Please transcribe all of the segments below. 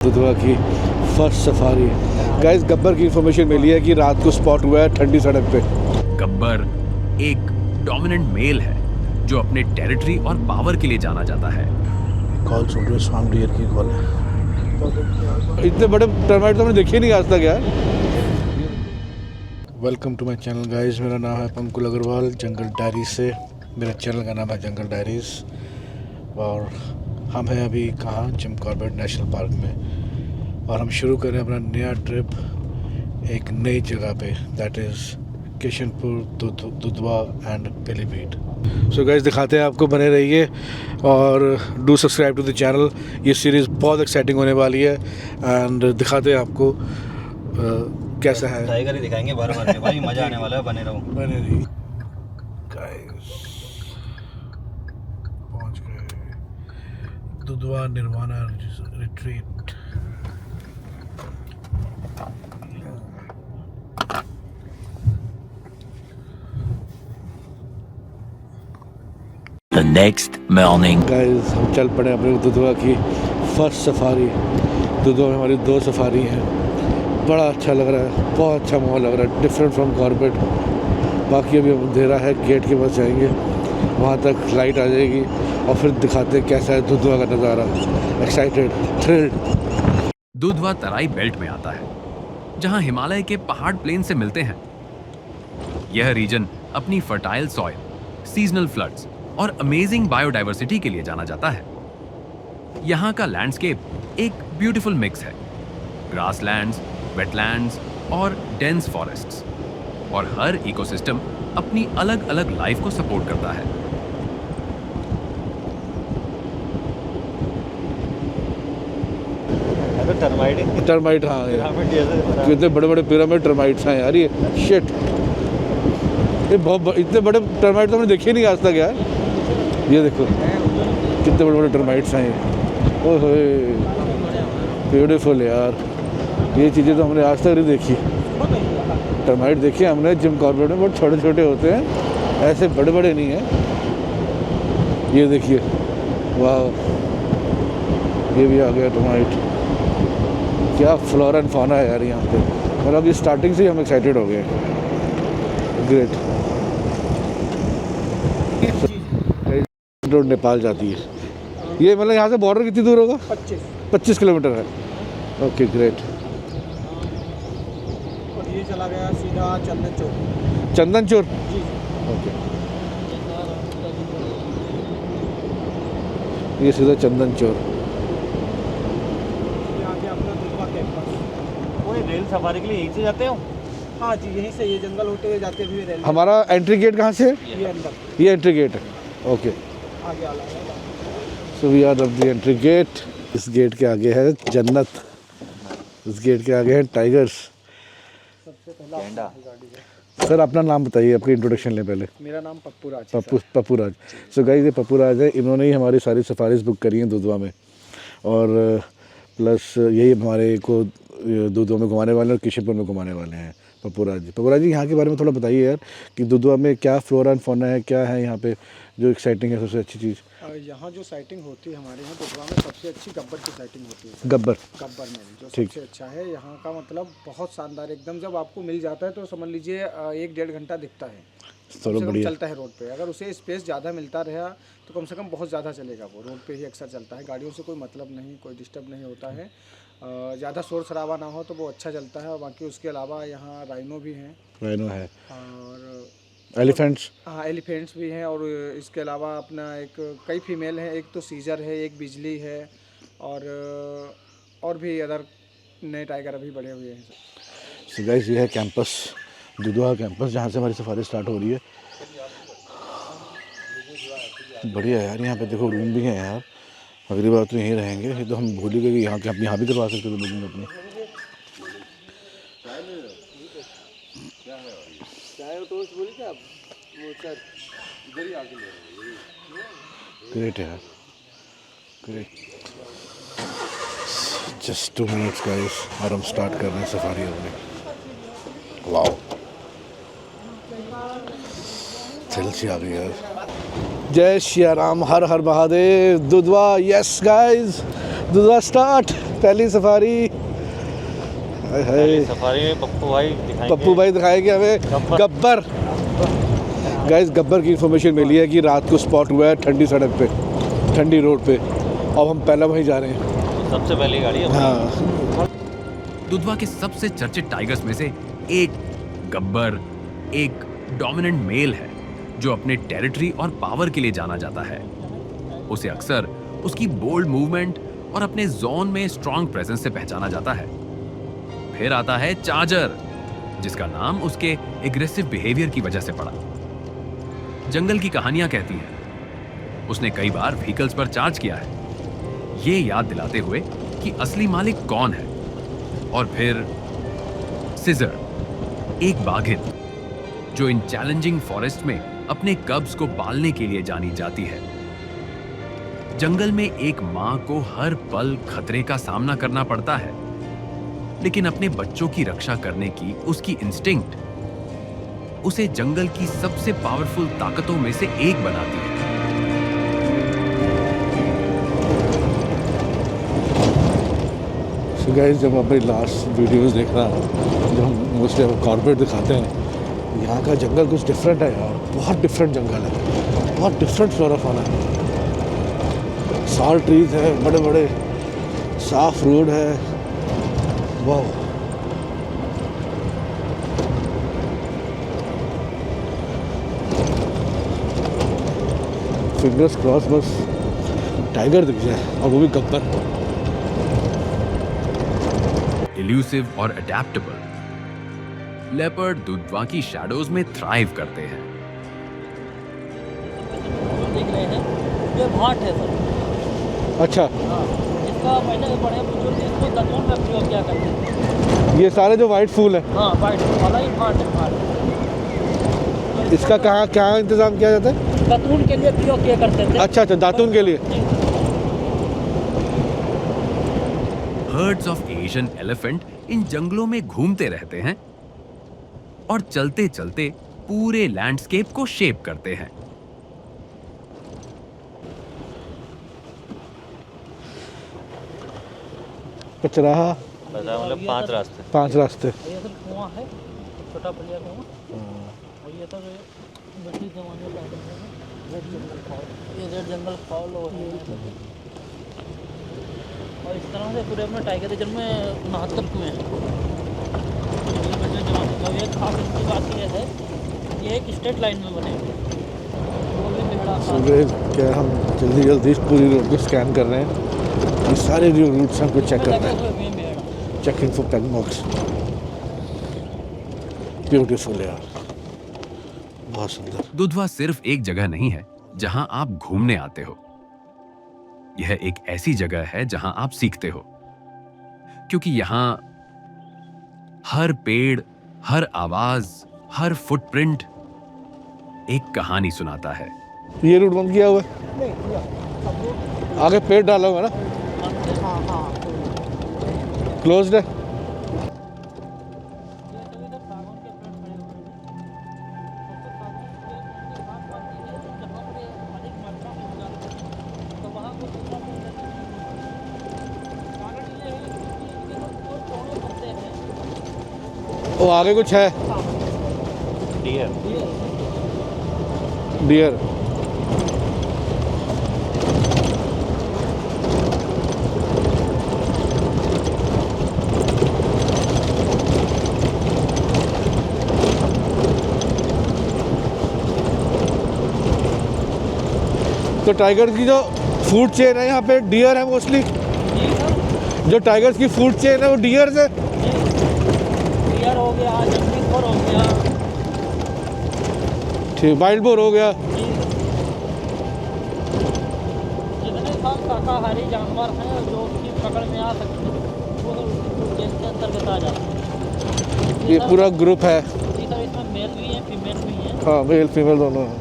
दुधवा की first safari. Guys Gabbar की information मिली है कि रात को स्पॉट हुआ है ठंडी सड़क पे। गब्बर एक डोमिनेंट मेल है जो अपने टेरिटरी और पावर के लिए जाना जाता है। कॉल सुन रही हो, स्वाम डियर की कॉल है। इतने बड़े टर्माइट तो मैंने देखे नहीं आज तक यार। Welcome to my channel guys, मेरा नाम है पंकुल अग्रवाल, जंगल डायरी से। मेरे चैनल का नाम है जंगल डायरीज और हम हैं अभी कहाँ, जिम कॉर्बेट नेशनल पार्क में। और हम शुरू करें अपना नया ट्रिप एक नई जगह पे, that is Kishanpur, Dudhwa and Pilibhit. So guys दिखाते हैं आपको, बने रहिए और do subscribe to the channel. ये सीरीज़ बहुत एक्साइटिंग होने वाली है एंड दिखाते हैं आपको कैसा है। टाइगर ही दिखाएंगे बार बार में भाई, मज़ा आने वाला है, बने रहो। बने रहिए गाइस। पहुंच गए Dudhwa Nirvana retreat. The next morning. Guys हम चल पड़े अपने दुधवा की फर्स्ट सफारी। दुधवा में हमारी 2 सफारी हैं। बड़ा अच्छा लग रहा है, बहुत अच्छा माहौल लग रहा है, डिफरेंट फ्रॉम कॉर्बेट। बाकी अभी अंधेरा है, गेट के पास जाएंगे, वहाँ तक लाइट आ जाएगी और फिर दिखाते हैं कैसा है दुधवा का नज़ारा। Excited, thrilled. Dudhwa Terai belt में आता है जहां हिमालय के पहाड़ प्लेन से मिलते हैं। यह रीजन अपनी फर्टाइल सॉइल, सीजनल फ्लड्स और अमेजिंग बायोडाइवर्सिटी के लिए जाना जाता है। यहाँ का लैंडस्केप एक ब्यूटीफुल मिक्स है, ग्रासलैंड्स, वेटलैंड्स और डेंस फॉरेस्ट्स, और हर इकोसिस्टम अपनी अलग अलग लाइफ को सपोर्ट करता है। टर्माइट, हाँ कितने बड़े बड़े पिरामिड टर्माइट्स हैं यार। ये शिट, ये बहुत इतने बड़े टर्माइट तो मैंने देखे नहीं आज तक यार। ये देखो कितने बड़े बड़े टर्माइट्स हैं ये। ओए ब्यूटीफुल यार, ये चीज़ें तो हमने आज तक नहीं देखी। टर्माइट देखिए हमने जिम कॉर्बेट में, बहुत छोटे छोटे होते हैं, ऐसे बड़े बड़े नहीं हैं। ये देखिए, वाह, ये भी आ गया टर्माइट। क्या फ्लोरा एंड फौना है यार यहाँ पे। मतलब ये स्टार्टिंग से ही हम एक्साइटेड हो गए। ग्रेट। रोड नेपाल जाती है ये, मतलब यहाँ से बॉर्डर कितनी दूर होगा? 25 किलोमीटर है। Okay great. और ये चला गया सीधा चंदन चौक। चंदन चौर, जी। ओके, ये सीधा चंदन चौर। ये आगे अपना दुधवा कैंपस। वो रेल सफारी के लिए यहीं से जाते हो? हाँ जी, यहीं से ये जंगल होते हुए जाते हुए रेल। हमारा एंट्री गेट कहाँ से? ये अंदर, ये एंट्री गेट है। ओके, आगे वाला है। So we are at the entry gate. इस गेट के आगे है जन्नत, इस गेट के आगे है टाइगर्स। सबसे पहला सर अपना नाम बताइए, आपकी इंट्रोडक्शन लें पहले। मेरा नाम पप्पू राज है। पप्पू राज। सो गाइस ये पप्पू राज है, इन्होंने ही हमारी सारी सफारीज बुक करी हैं दुधवा में, और प्लस यही हमारे को दुधवा में घुमाने वाले हैं और किशनपुर में घुमाने वाले हैं। पप्पू राज जी यहाँ के बारे में थोड़ा बताइए यार कि दुधवा में क्या फ्लोरा एंड फौना है, क्या है यहाँ पे जो एक्साइटिंग है, सबसे अच्छी चीज़। यहाँ जो साइटिंग होती है हमारे यहाँ दुधवा में, सबसे अच्छी गब्बर की साइटिंग होती है। गब्बर में जो ठीक। सबसे अच्छा है यहाँ का, मतलब बहुत शानदार एकदम। जब आपको मिल जाता है तो समझ लीजिए 1-1.5 घंटा दिखता है, चलो बढ़िया चलता है रोड पे। अगर उसे स्पेस ज़्यादा मिलता रहा तो कम से कम बहुत ज़्यादा चलेगा। वो रोड पे ही अक्सर चलता है, गाड़ियों से कोई मतलब नहीं, कोई डिस्टर्ब नहीं होता है। ज़्यादा शोर शराबा ना हो तो वो अच्छा चलता है। और बाकी उसके अलावा यहाँ राइनो भी हैं। राइनो है और एलिफेंट्स, हाँ एलिफेंट्स भी हैं। और इसके अलावा अपना एक कई फीमेल हैं, एक तो सीजर है, एक बिजली है, और भी अदर नए टाइगर अभी बड़े हुए हैं। सो गाइस ये है कैंपस, दुधवा कैंपस, जहाँ से हमारी सफारी स्टार्ट हो रही है। बढ़िया यार, यहाँ पे देखो रूम भी है यार। अगली बार तो यहीं रहेंगे, ये तो हम भूल ही गए कि यहाँ के आप यहाँ भी करवा सकते थे बुकिंग अपनी। ग्रेट यार, ग्रेट। जस्ट 2 मिनट्स गाइस और हम स्टार्ट कर रहे हैं सफारी अपनी। वाओ, थ्रिल सी आ गई यार। जय श्री राम, हर हर Mahadev. Dudhwa, yes guys, Dudhwa start. पहली सफारी। हाय हाय, सफारी में पप्पू भाई दिखाएंगे। पप्पू भाई दिखाएंगे हमें गब्बर। गाइस गब्बर की इन्फॉर्मेशन मिली है कि रात को स्पॉट हुआ है ठंडी सड़क पे, ठंडी रोड पे। अब हम पहला वहीं जा रहे हैं। सबसे पहली गाड़ी है। हाँ, दुधवा के सबसे चर्चित टाइगर्स में से एक गब्बर एक डोमिनेंट मेल है जो अपने टेरिटरी और पावर के लिए जाना जाता है। उसे अक्सर उसकी बोल्ड मूवमेंट और अपने जोन में स्ट्रॉन्ग प्रेजेंस से पहचाना जाता है। फिर आता है चार्जर, जिसका नाम उसके एग्रेसिव बिहेवियर की वजह से पड़ा। जंगल की कहानियां कहती हैं उसने कई बार व्हीकल्स पर चार्ज किया है, ये याद दिलाते हुए कि असली मालिक कौन है। और फिर सिजर, एक बाघिन जो इन चैलेंजिंग फॉरेस्ट में अपने कब्स को पालने के लिए जानी जाती है। जंगल में एक मां को हर पल खतरे का सामना करना पड़ता है, लेकिन अपने बच्चों की रक्षा करने की उसकी इंस्टिंक्ट उसे जंगल की सबसे पावरफुल ताकतों में से एक बनाती है। so guys, जब अपनी लास्ट वीडियोस देखना, जब हम मोस्टली कॉर्पोरेट दिखाते हैं, यहाँ का जंगल कुछ डिफरेंट है यार। बहुत डिफरेंट जंगल है, बहुत डिफरेंट फ्लोरा फौना है। साल ट्रीज है, बड़े बड़े साफ रोड है। वाह, फिंगर्स क्रॉस बस टाइगर दिख जाए, और वो भी गब्बर। इल्यूसिव और अडेप्टेबल, लेपर्ड दुधवा की शैडोज में थ्राइव करते हैं। देख रहे हैं ये भाट है सर। अच्छा, हाँ, इसका पहले बड़े बुजुर्ग इसको दतून में प्रयोग किया करते थे। ये सारे जो वाइट फूल है, हाँ, वाइट वाला ही भाट है, भाट। तो इसका कहाँ इंतजाम किया जाता है? दतून के लिए प्रयोग किया करते थे। अच्छा अच्छा, दातून के लिए। Hertz of Asian elephant in जंगलों में घूमते रहते हैं और चलते चलते पूरे लैंडस्केप को शेप करते हैं। कचराहा, मतलब 5 रास्ते। 5 रास्ते। ये सर कुआं है, छोटा पलिया कुआं। और ये तो ब्रिटिश जमाने का रेड जंगल फॉल, ये रेड जंगल फॉल है। और इस तरह से पूरे अपने टाइगर रिजर्व में 69 कुएं हैं। ब्रिटिश जमाने का एक खास इनकी बात यह है, ये एक स्टेट लाइन में बने हुए हैं। वो भी बेहड़ा खास। सूरज, क्या हम जल्दी जल्दी पूरी रोड को स्कैन कर रहे हैं? ये सारे जो रूट्स हमको चेक करना है। Checking for tag marks. Beautiful यार, बहुत सुंदर। दुधवा सिर्फ एक जगह नहीं है जहां आप घूमने आते हो, यह एक ऐसी जगह है जहां आप सीखते हो, क्योंकि यहां हर पेड़, हर आवाज, हर फुटप्रिंट एक कहानी सुनाता है। ये रूट बंद किया हुआ है, आगे पेड़ डाला हुआ है ना, क्लोज्ड है। वो आगे कुछ है, डियर। डियर। तो टाइगर की जो फूड चेन है यहाँ पे डियर है मोस्टली। जो टाइगर्स की फूड चेन है वो डियर्स है। डियर हो गया, जंगली बोर हो गया, ठीक, वाइल्ड बोर हो गया। जितने सब शाकाहारी जानवर हैं जो उसकी पकड़ में आ सकते हैं वो चेन के अंतर्गत आ जाते हैं। ये पूरा ग्रुप है। जी सर, इसमें मेल भी हैं, फीमेल भी हैं। हाँ, मेल फीमेल दोनों हैं।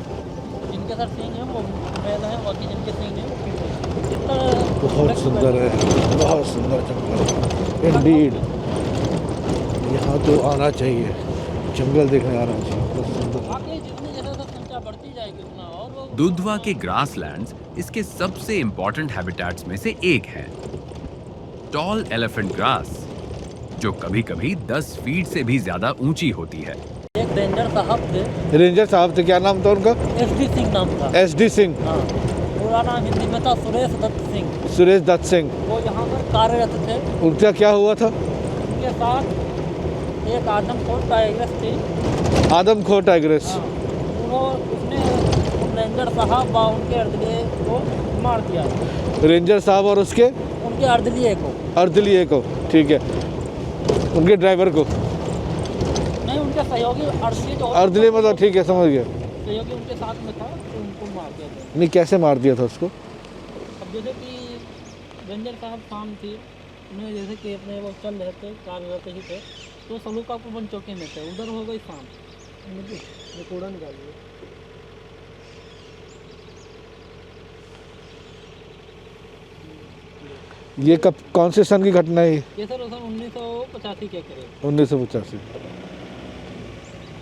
जिनके सर सींग हैं वो मेल हैं, बाकी जिनके सींग हैं वो फीमेल हैं। बहुत सुंदर है, बहुत सुंदर जंगल इंडीड। यहाँ तो आना चाहिए, जंगल देखने आना चाहिए, बहुत सुंदर। आगे जितनी जगह तक संख्या बढ़ती जाएगी उतना और वो दुधवा के ग्रासलैंड्स इसके सबसे इंपॉर्टेंट हैबिटेट्स में से एक है। टॉल एलिफेंट ग्रास, जो कभी-कभी 10 फीट से भी ज्यादा ऊंची होती है। एक रेंजर साहब थे, रेंजर साहब थे, क्या नाम था उनका? SD सिंह नाम था। SD सिंह, हाँ, पूरा नाम हिंदी में था सुरेश दत्त सिंह। सुरेश दत्त सिंह। वो यहाँ पर कार्यरत थे। उनका क्या हुआ था? उनके साथ एक आदमखोर टाइग्रेस थी। आदमखोर टाइग्रेस। हाँ, उसने उन रेंजर साहब व उनके अर्दलिए को मार दिया। रेंजर साहब और उसके उनके अर्दलिए को, अर्दलिए को, ठीक है, उनके ड्राइवर को, नहीं उनके सहयोगी अर्दलिए मतलब, ठीक है, समझ गया। सहयोगी उनके साथ में था तो उनको मार दिया था। नहीं, कैसे मार दिया था उसको? अब जैसे कि रेंजर साहब शाम थी, उन्हें जैसे कि अपने वो चल रहे थे, कार्यरत ही थे, तो सलूकापुर वन चौकी में थे, उधर हो गई शाम। ये कूड़ा निकाल दिया। ये कब, कौन से सन की घटना है? ये सर सन 1985 के करीब। 1985।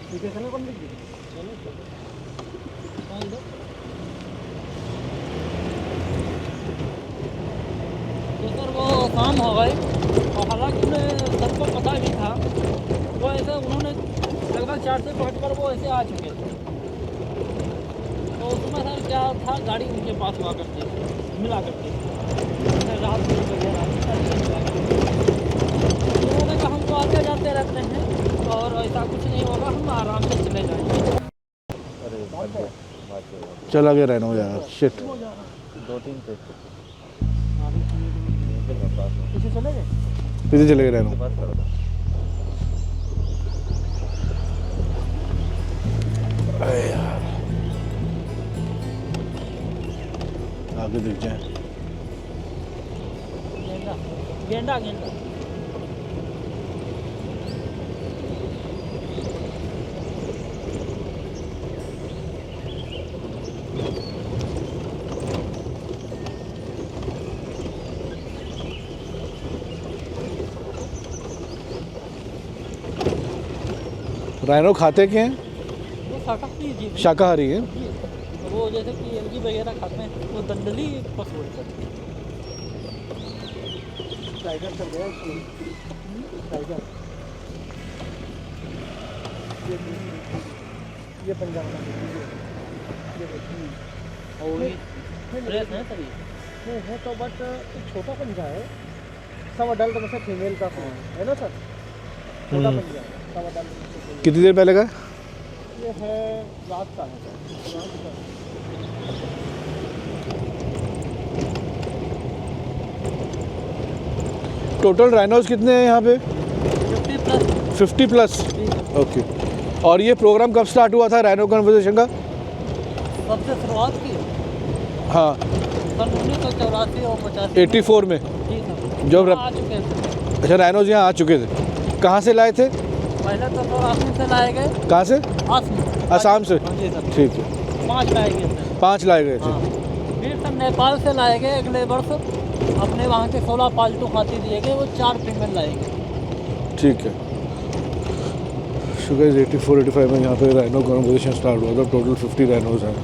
ठीक है, चलो कौन लिख दी? चलो हाँ, इधर। तो सर वो शाम हो गई और हालांकि उन्हें सबको पता भी था, वो ऐसे उन्होंने लगभग 4 से 5 बार वो ऐसे आ चुके थे। तो उसमें सर क्या था, गाड़ी उनके पास हुआ करती थी, मिला करती थी। रात में उन्होंने कहा हम तो आते जाते रहते हैं और ऐसा कुछ नहीं होगा, हम आराम से चले जाएंगे। चला गया रहना यार, शिट। 2-3 पे पीछे चले गए। पीछे चले गए रहना। बात करो। अरे यार, आगे दिख जाए। गेंडा गेंडा गेंडा। राइनो खाते क्या हैं? वो शाकाहारी जीव है। शाकाहारी है। वो जैसे कि अलगी वगैरह खाते हैं, वो दंडली पशु है। टाइगर चल गया, टाइगर ये पंजाब का और फ्रेश है सर, ये है तो बट छोटा पंजा है, सब अडल्ट में से फीमेल का है ना सर, छोटा पंजा है, सब अडल्ट। कितनी देर पहले का? ये है रात का है। टोटल राइनोज कितने हैं यहाँ पे? 50 प्लस। ओके। और ये प्रोग्राम कब स्टार्ट हुआ था राइनो कन्वर्सेशन का? सबसे शुरुआत की हाँ, सन 1984 और 85 84 में जी सर, जब आ चुके थे। अच्छा, राइनोज यहाँ आ चुके थे। कहाँ से लाए थे? पहले तो आसम से लाए गए। कहाँ से? आसाम से। हाँ जी सर, ठीक है, 5 लाए गए थे। 5 लाए गए थे। हाँ, फिर सर नेपाल से लाए गए अगले वर्ष, अपने वहाँ के 16 पालतू हाथी दिए गए, वो 4 फीमेल लाए गए। ठीक है। शुगर 84-85 में यहाँ पे राइनो कन्वर्सेशन स्टार्ट हुआ था। टोटल 50 राइनोज हैं,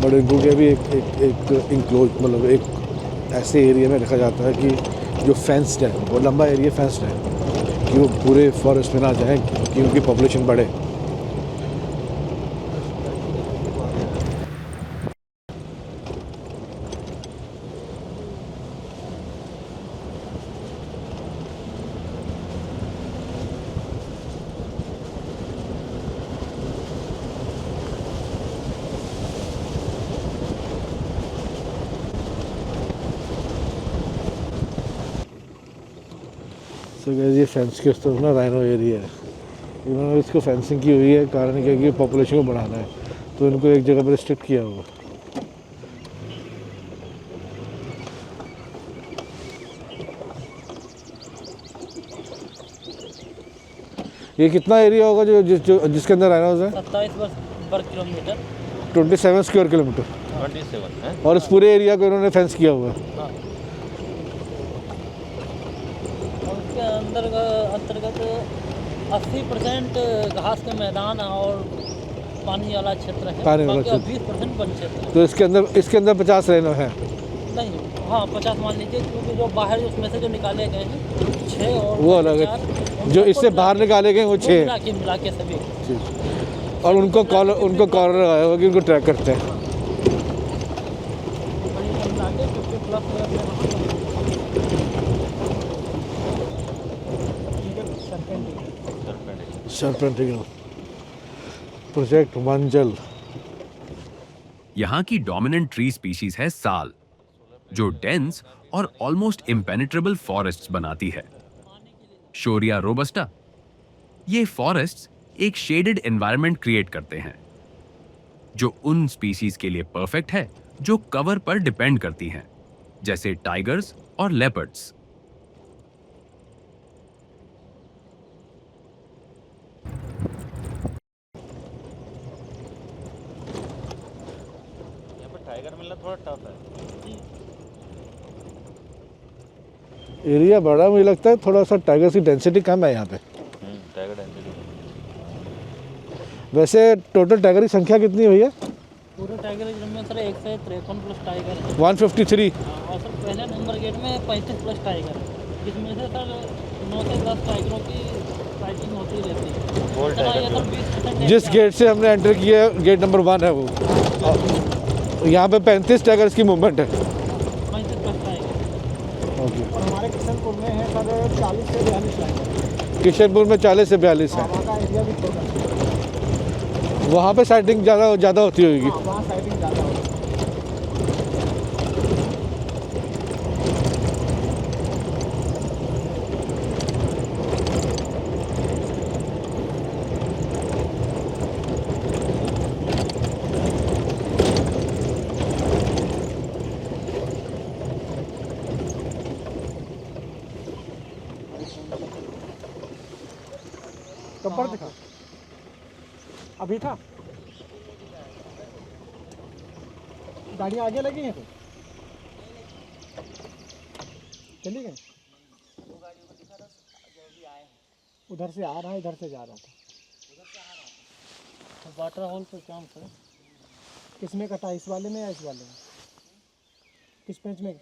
बट इनको क्या भी एक इंक्लोज, मतलब एक ऐसे एरिया में रखा जाता है कि जो फेंस्ड है, वो लंबा एरिया फेंस्ड है कि वो पूरे फॉरेस्ट में ना जाएं, कि उनकी पॉपुलेशन बढ़े। तो ये फेंस के उस तरफ ना राइनो एरिया है, इन्होंने इसको फेंसिंग की हुई है। कारण क्या है कि पॉपुलेशन को बढ़ाना है, तो इनको एक जगह पर रिस्ट्रिक्ट किया हुआ। ये कितना एरिया होगा जिसके अंदर राइनोज है? 27 वर्ग किलोमीटर, 27 स्क्वायर किलोमीटर। 27 है। और इस पूरे एरिया को इन्होंने फेंस किया हुआ है। हाँ। और उसके अंतर्गत 80% घास के मैदान और पानी वाला क्षेत्र है, पानी वाला बाकी क्षेत्र। 20% वन क्षेत्र है। तो इसके अंदर 50 राइनो है। नहीं हाँ 50 मान लीजिए, क्योंकि जो बाहर उसमें से जो निकाले गए हैं 6 और वो अलग है। 4, जो इससे बाहर निकाले गए वो 6 मिला के सभी। और उनको कॉलर लगाया हुआ कि उनको ट्रैक करते हैं। मिला के 50 प्लस सरपेंटिकल प्रोजेक्ट मंजल। यहाँ की डोमिनेंट ट्री स्पीशीज है साल, जो डेंस और ऑलमोस्ट इम्पेनेट्रेबल फॉरेस्ट्स बनाती है। शोरिया रोबस्टा। ये फॉरेस्ट्स एक शेडेड एनवायरनमेंट क्रिएट करते हैं, जो उन स्पीशीज के लिए परफेक्ट है जो कवर पर डिपेंड करती हैं, जैसे टाइगर्स और लेपर्ड्स। यहाँ पर टाइगर मिलना थोड़ा टफ है। एरिया बड़ा, मुझे लगता है थोड़ा सा टाइगर की डेंसिटी कम है यहाँ पे। Tiger density. वैसे टोटल टाइगर की संख्या कितनी है भैया? पूरे टाइगर रिजर्व में सर 153 प्लस टाइगर है। 153। और सर पहले नंबर गेट में 35 प्लस टाइगर, जिसमें से सर 9 से 10 टाइगरों की फाइटिंग होती रहती है। गोल्ड सर ये टाइगर सर 20% जिस गेट से हमने एंटर किया है, गेट नंबर 1 है वो। यहाँ पे 35 टाइगर्स की मूवमेंट है। 35 प्लस टाइगर। ओके। और हमारे किशनपुर में है सर 40 से 42 लाइन। किशनपुर में 40 से 42 है। वहाँ का एरिया भी छोटा है। वहाँ पे साइटिंग ज़्यादा होती होगी। हाँ, वहाँ साइडिंग ज़्यादा होती है। गब्बर दिखा अभी था। गाड़ी आगे लगी है फिर चली गई। उधर से आ रहा है, इधर से जा रहा था। वाटर होल पे काम सर। किस में कटा, इस वाले में या इस वाले में? किस पेंच में?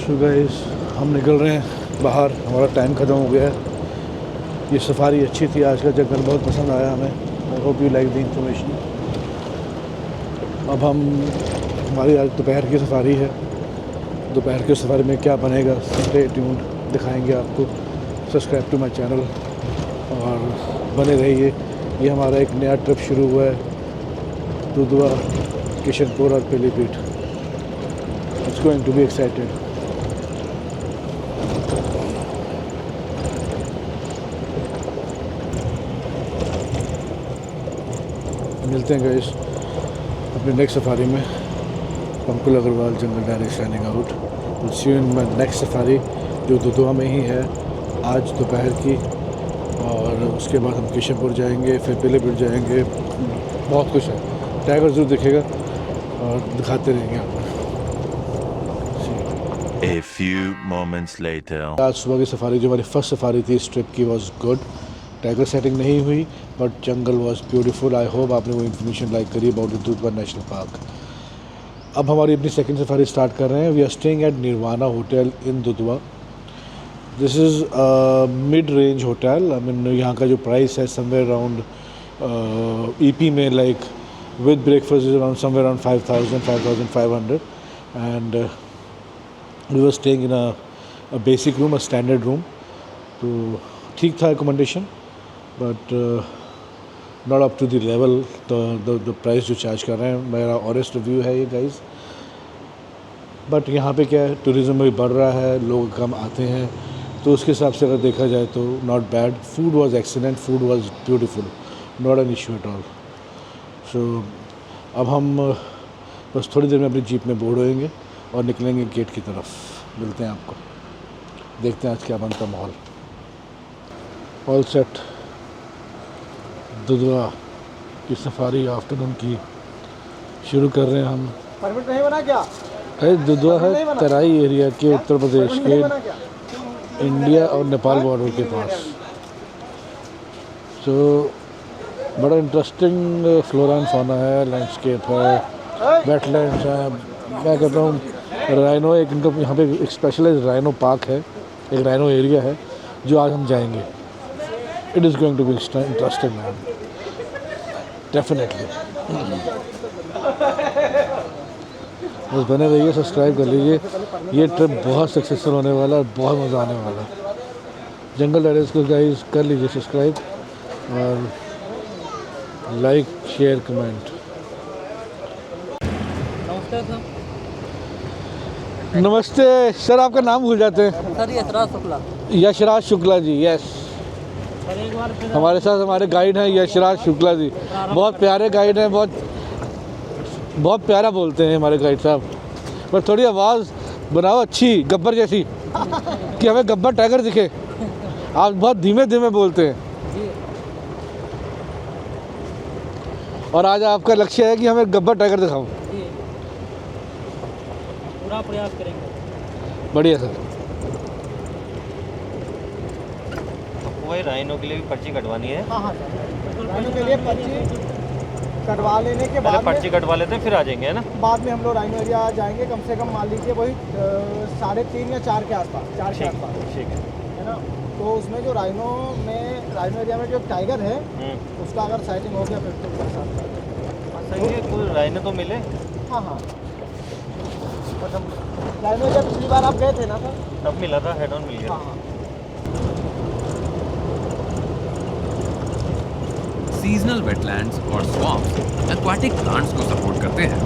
सो गाइस, हम निकल रहे हैं बाहर, हमारा टाइम ख़त्म हो गया है। ये सफारी अच्छी थी, आज का जंगल बहुत पसंद आया हमें। I hope you like the information. अब हमारी आज दोपहर की सफारी है। दोपहर की सफारी में क्या बनेगा, स्टे ट्यून्ड, दिखाएंगे आपको। सब्सक्राइब टू माय चैनल और बने रहिए। ये हमारा एक नया ट्रिप शुरू हुआ है, दुधवा, किशनपुर और Pilibhit. It's going to be excited. मिलते हैं गाइस अपने नेक्स्ट सफारी में। Pankul Agarwal, jungle diary, signing out. Will see you in my next safari, जो दुधवा में ही है आज दोपहर की। और उसके बाद हम किशनपुर जाएंगे, फिर पीलीभीत जाएंगे। बहुत कुछ है, टाइगर ज़रूर दिखेगा और दिखाते रहेंगे आपको। A few moments later. आज सुबह की सफारी, जो हमारी फर्स्ट सफारी थी इस ट्रिप की, वॉज गुड। टाइगर सेटिंग नहीं हुई but jungle was beautiful. I hope आपने वो इन्फॉर्मेशन लाइक करी about the Dudhwa national park. अब हमारी अपनी सेकंड सफारी स्टार्ट कर रहे हैं। We are staying at Nirvana hotel in Dudhwa. This is mid range hotel. I mean यहाँ का जो प्राइस है समवेयर अराउंड ईपी में, like with breakfast is around somewhere around 5,500 and we were staying in a basic room, a standard room. तो ठीक था accommodation, but not up to the level the price जो charge कर रहे हैं। मेरा honest review है ये गाइस। बट यहाँ पे क्या है, टूरिज़्म भी बढ़ रहा है, लोग कम आते हैं, तो उसके हिसाब से अगर देखा जाए तो not bad. Food was excellent, food was beautiful, not an issue at all. So अब हम बस थोड़ी देर में अपनी जीप में बोर्ड होएंगे और निकलेंगे गेट की तरफ। मिलते हैं आपको, देखते हैं आज क्या बनता माहौल। ऑल सेट, दुधवा की सफारी आफ्टरनून की शुरू कर रहे हैं हम। परमिट नहीं बना क्या? है दुधवा है तराई एरिया के उत्तर प्रदेश के क्या? इंडिया और नेपाल बॉर्डर के पास। तो बड़ा इंटरेस्टिंग फ्लोरा एंड फौना है, लैंडस्केप है, वेटलैंड्स है। मैं कहता हूँ राइनो एक इनका यहाँ पे एक स्पेशलाइज्ड राइनो पार्क है, एक राइनो एरिया है जो आज हम जाएंगे। It is going to be interesting man, definitely. बस बने रहिए, सब्सक्राइब कर लीजिए। ये ट्रिप बहुत सक्सेसफुल होने वाला है और बहुत मज़ा आने वाला है। जंगल डायरीज को गाइस कर लीजिए सब्सक्राइब और लाइक शेयर कमेंट। नमस्ते सर। नमस्ते सर, आपका नाम भूल जाते हैं। Sir Yashraj Shukla. Yashraj Shukla ji, yes. Sir एक बार फिर हमारे साथ हमारे गाइड हैं यशराज शुक्ला जी, बहुत प्यारे गाइड हैं, बहुत प्यारा बोलते हैं हमारे गाइड साहब। पर थोड़ी आवाज़ बनाओ अच्छी गब्बर जैसी कि हमें गब्बर टाइगर दिखे। आप बहुत धीमे धीमे बोलते हैं जी और आज आपका लक्ष्य है कि हमें गब्बर टाइगर दिखाओ। जी पूरा प्रयास करेंगे। बढ़िया सर। वही राइनो के लिए भी पर्ची कटवानी है। हाँ हाँ सर, राइनो के लिए पर्ची कटवा लेने के पहले बाद पर्ची कटवा लेते हैं फिर आ जाएंगे, है ना? बाद में हम लोग राइनो एरिया जाएंगे। कम से कम मान लीजिए वही 3:30 या 4 के आसपास, 4 के आसपास, ठीक है ना। तो उसमें जो राइनो एरिया में जो टाइगर है है। उसका अगर साइटिंग हो गया फिर तो उसके साथ सही है, कोई राइनो तो मिले। हाँ हाँ। बट हम राइनो एरिया पिछली बार आप गए थे ना सर? तब मिला था, हेड ऑन मिल गया। हाँ हाँ। सीजनल वेटलैंड्स और स्वॉम्प्स एक्वाटिक प्लांट्स को सपोर्ट करते हैं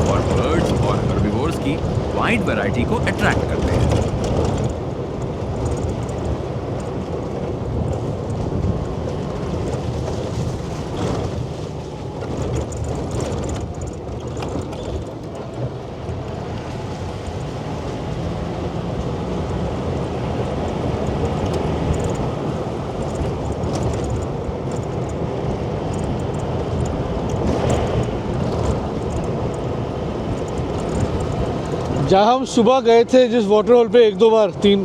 और बर्ड्स और हर्बिवोर्स की वाइड वैरायटी को अट्रैक्ट करते हैं। जहाँ हम सुबह गए थे जिस वाटर होल पे 1-2 बार 3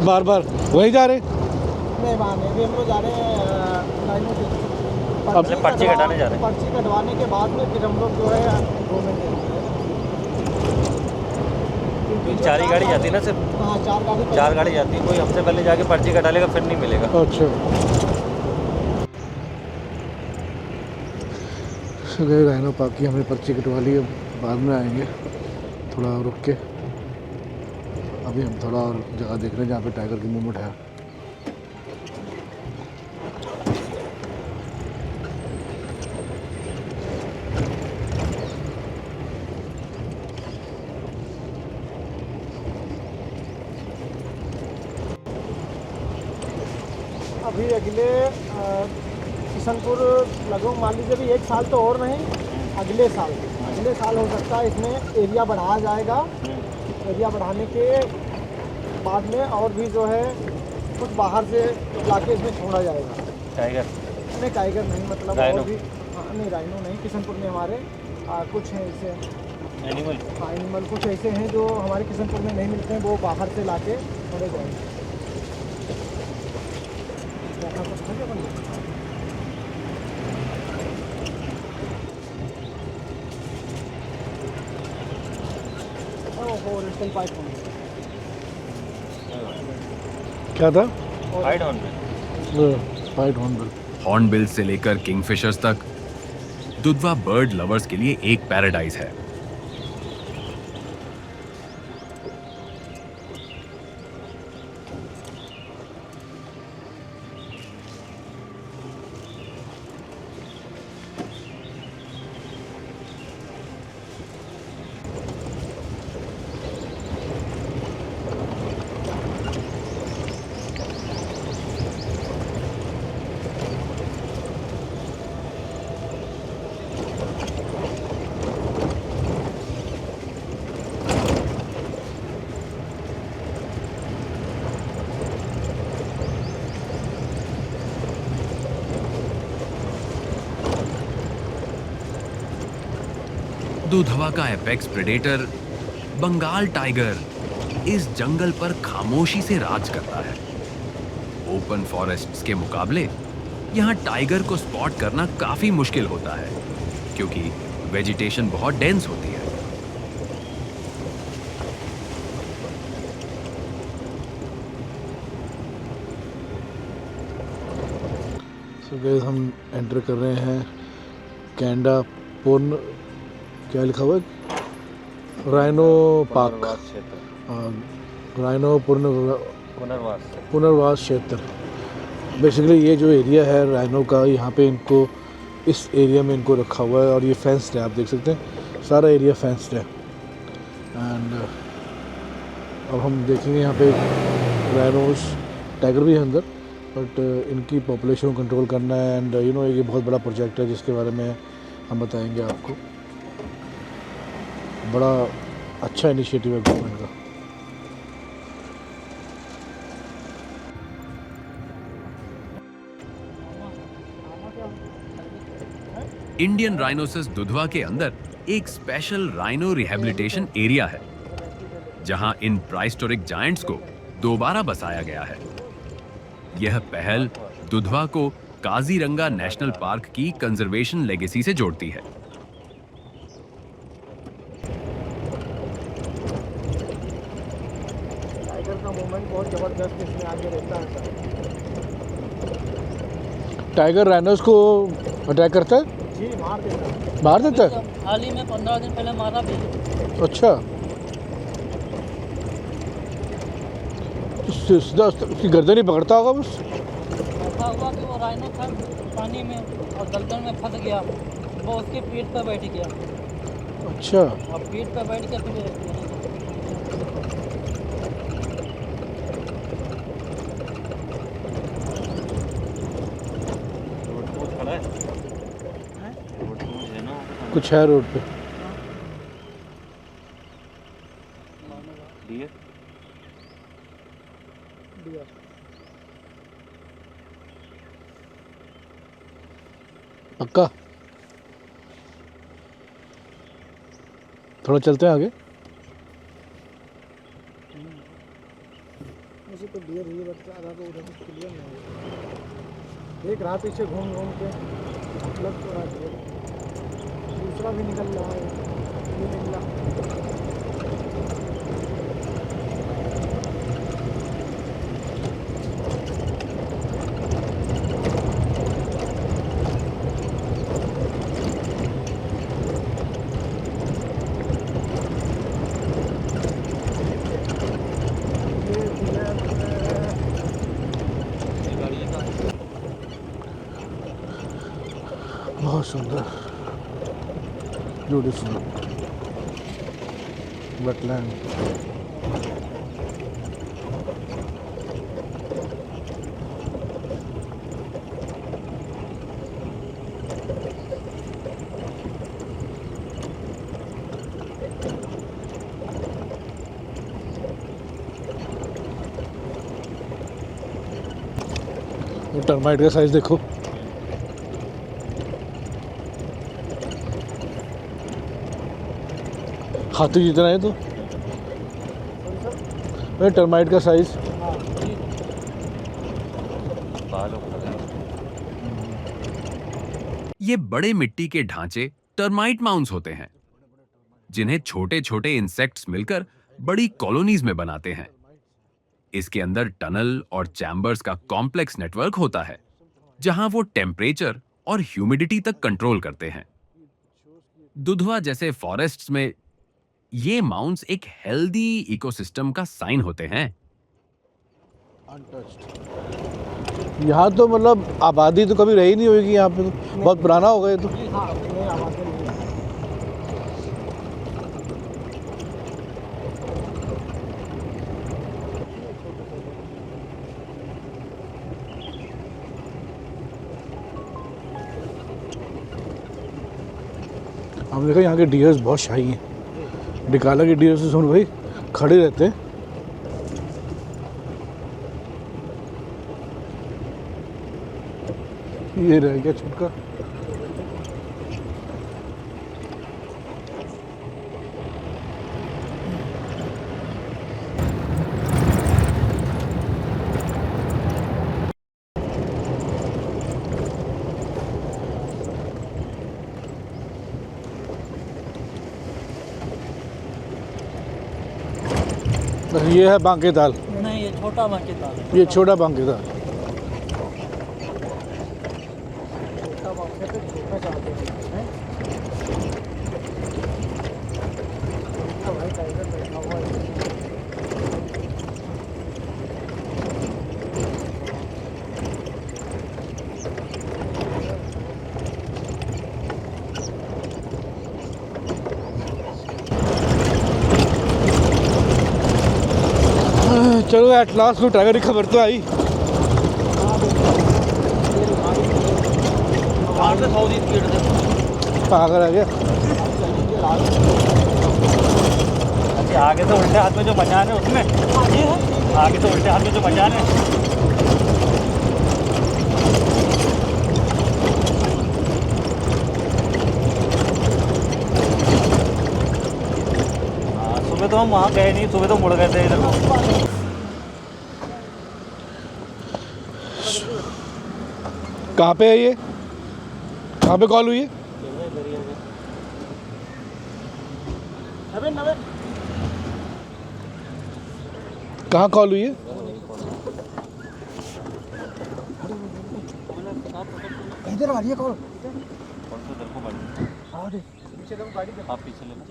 बार बार वहीं जा रहे हैं। नहीं माने अभी हम लोग जा रहे हैं राइनो के। अपने पर्ची कटाने जा रहे हैं। पर्ची कटवाने के बाद में फिर हम लोग जो है घूमेंगे। क्योंकि 4 ही गाड़ी जाती है ना सिर्फ? हाँ 4 गाड़ी। 4 गाड़ी जाती है, कोई हमसे पहले जाके पर्ची कटा लेगा फिर नहीं मिलेगा। अच्छा गए राइनो पार्क की, हमने पर्ची कटवा ली। अब बाद में आएंगे थोड़ा रुक के। अभी हम थोड़ा और जगह देख रहे हैं जहाँ पे टाइगर की मूवमेंट है। अभी अगले किशनपुर लगभग मान लीजिए अभी 1 साल तो और नहीं, अगले साल हो सकता है इसमें एरिया बढ़ाया जाएगा। एरिया बढ़ाने के बाद में और भी जो है कुछ बाहर से लाके इसमें छोड़ा जाएगा। टाइगर नहीं टाइगर नहीं, मतलब राइनो। और भी। हाँ नहीं राइनो नहीं, किशनपुर में हमारे कुछ हैं ऐसे। एनिमल। हाँ एनिमल कुछ ऐसे हैं जो हमारे किशनपुर में नहीं मिलते हैं, वो बाहर से लाके छोड़े जाएंगे। यहाँ कुछ है क्या बंदा? ओहो रिटल पाइप होंगे। क्या था? हाइड ऑन में। Spied hornbill. हॉर्नबिल से लेकर किंगफिशर्स तक दुधवा बर्ड लवर्स के लिए एक पैराडाइज है। दुधवा का एपेक्स प्रेडेटर बंगाल टाइगर इस जंगल पर खामोशी से राज करता है। ओपन फॉरेस्ट्स के मुकाबले यहाँ टाइगर को स्पॉट करना काफी मुश्किल होता है क्योंकि वेजिटेशन बहुत डेंस होती है। सो गाइस हम एंटर कर रहे हैं कैंडा पूर्ण, क्या लिखा हुआ है, राइनो पार्क, राइनो पुनर्वास क्षेत्र। बेसिकली ये जो एरिया है राइनो का, यहाँ पे इनको इस एरिया में इनको रखा हुआ है और ये फेंस्ड है, आप देख सकते हैं सारा एरिया फेंस्ड है। एंड अब हम देखेंगे यहाँ पे राइनोस, टाइगर भी है अंदर, बट इनकी पॉपुलेशन को कंट्रोल करना है। एंड यू नो ये बहुत बड़ा प्रोजेक्ट है जिसके बारे में हम बताएंगे आपको। बड़ा अच्छा इनिशिएटिव है गवर्नमेंट का। इंडियन राइनोसिस दुधवा के अंदर एक स्पेशल राइनो रिहैबिलिटेशन एरिया है जहां इन प्राइस्टोरिक जायंट्स को दोबारा बसाया गया है। यह पहल दुधवा को काजीरंगा नेशनल पार्क की कंजर्वेशन लेगेसी से जोड़ती है। टाइगर का मूवमेंट बहुत ज़बरदस्त इसमें आगे रहता है। टाइगर राइनोस को अटैक करता है, जी मार देता है। मार देता है। हाल ही में 15 दिन पहले मारा भी। अच्छा, तो सीधा उसकी गर्दन ही पकड़ता होगा बस। ऐसा हुआ कि वो राइनो था पानी में और दलदल में फंस गया, वो उसके पीठ पर बैठ गया अच्छा, और पीठ पर बैठ के फिर खड़ा है है ना कुछ है रोड पे। डियर पक्का थोड़ा चलते हैं आगे। मुझे तो डियर ही लगता है, तो उधर से क्लियर नहीं है। देख रहा पीछे घूम घूम के, मतलब तो रहा डियर। दूसरा भी निकल रहा है, ये निकला। बहुत सुंदर, ब्यूटीफुल वेटलैंड। टर्माइट का साइज देखो, हाथी जितना है। तो टर्माइट का साइज ये बड़े मिट्टी के ढांचे टर्माइट माउंट्स होते हैं जिन्हें छोटे छोटे इंसेक्ट्स मिलकर बड़ी कॉलोनीज में बनाते हैं। इसके अंदर टनल और चैम्बर्स का कॉम्प्लेक्स नेटवर्क होता है जहां वो टेम्परेचर और ह्यूमिडिटी तक कंट्रोल करते हैं। दुधवा जैसे फॉरेस्ट्स में ये माउंट्स एक हेल्दी इकोसिस्टम का साइन होते हैं। यहाँ तो मतलब आबादी तो कभी रही नहीं होगी, यहाँ पे तो बहुत पुराना होगा ये तो। हाँ, नहीं आवाज़ें नहीं है। हम देखा यहाँ के डियर्स बहुत शाही हैं। डिकाला के डियर से सुन भाई खड़े रहते हैं। ये रह गया छुटका। ये है बांके ताल, नहीं ये छोटा बाकी ताल है। ये छोटा बांके ताल। छोटा बांके पे छोटा जाते हैं। भाई टाइगर बैठा हुआ है। चलो एट लास्ट को टाइगर की खबर तो आई। वहाँ से 100 की स्पीड से पागल आ गया। अच्छा आगे से उल्टे हाथ में जो मचान है उसमें, आगे है। आगे से उल्टे हाथ में जो मचान है। हाँ, सुबह तो हम वहाँ गए नहीं, सुबह तो मुड़ गए थे इधर को। कहाँ पे है ये, कहाँ पे कॉल हुई है? कहाँ कॉल हुई है? इधर आ रही है कॉल। कौन सा इधर को बढ़? पीछे देखो गाड़ी के। आप पीछे ले लो।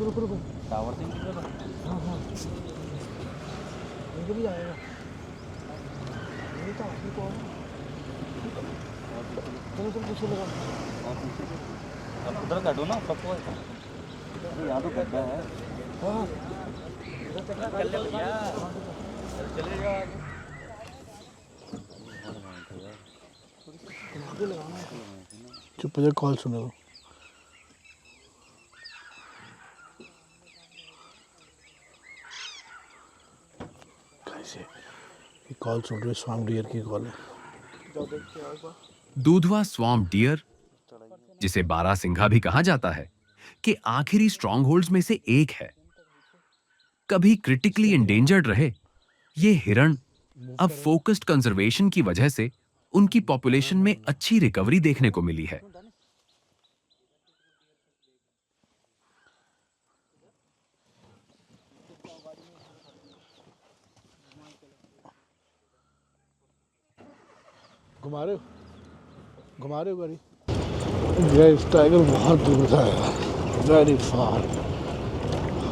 रुको रुको। टावर से निकले ना। हाँ हाँ। इधर भी आएगा। ये तो आदमी कौन है? चलो चलो पीछे लगा। आप उधर काटो ना सबको। अरे यहाँ तो गड्ढा है। हाँ। चुप हो जा, कॉल सुनो। कैसे ये कॉल सुन रहे? स्वाम डियर की कॉल है। दूधवा स्वैम्प डियर, जिसे बारहसिंघा भी कहा जाता है, कि आखिरी स्ट्रॉन्गहोल्ड्स में से एक है। कभी क्रिटिकली एंडेंजर्ड रहे, ये हिरण अब फोकस्ड कंजर्वेशन की वजह से उनकी पॉपुलेशन में अच्छी रिकवरी देखने को मिली है। घुमा रहे हो गाड़ी? गाइस टाइगर बहुत दूर था, वेरी फार।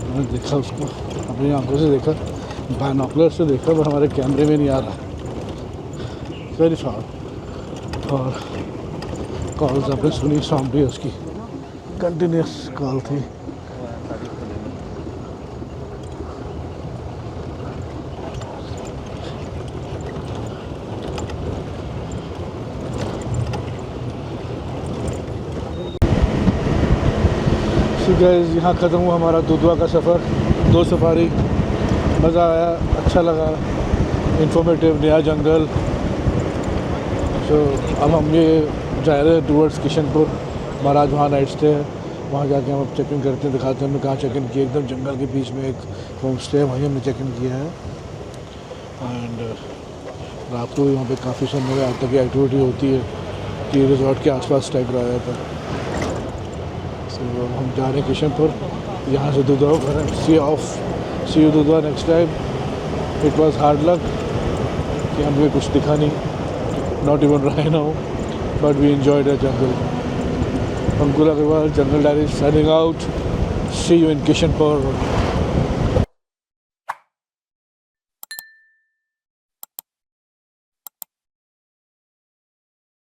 हमने देखा उसको, अपनी आंखों से देखा, बाइनोकुलर से देखा, पर हमारे कैमरे में नहीं आ रहा। Very far. और कॉल्स आपने सुनी स्वाम्प डियर की, कंटिन्यूस कॉल थी। गाइस यहाँ ख़त्म हुआ हमारा दुधवा का सफ़र। 2 सफारी, मज़ा आया, अच्छा लगा, इंफॉर्मेटिव, नया जंगल। अब हम ये जा रहे हैं टूवर्ड्स किशनपुर। महाराज वहाँ नाइट स्टे है, वहाँ जाके हम अब चेक इन करते हैं, दिखाते हैं हमने कहाँ चेक इन किया। एकदम जंगल के बीच में एक होम स्टे है, वहीं हमने चेक इन किया है। एंड रात को भी वहाँ पे काफ़ी समय आज तक की एक्टिविटी होती है कि रिजॉर्ट के आसपास टाइप रहा जाता है। तो हम जा रहे हैं किशनपुर, यहाँ से दुधवा करें। See you Dudhwa next time. It was hard luck कि हमें कुछ दिखा नहीं, not even rhino, but we enjoyed the jungle. Ankur Agarwal, jungle diary, signing out. See you in Kishanpur.